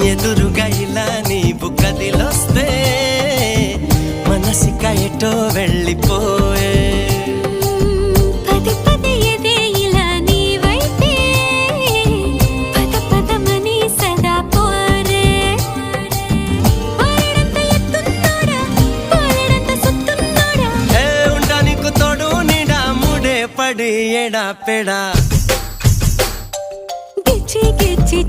ఎదురుగా ఇలా నీవు కదిలొస్తే మనసిక ఎటో వెళ్ళిపోయే పది పది ఎదే ఇలా నీవైతే పద పదమని సదా పోరే పారడంత ఎత్తున్నోడా పారడంత సుత్తున్నోడా ఏ ఉండా నీకు తోడు నీడా మూడే పడి ఎడా పెడా గిచ్చి గిచ్చి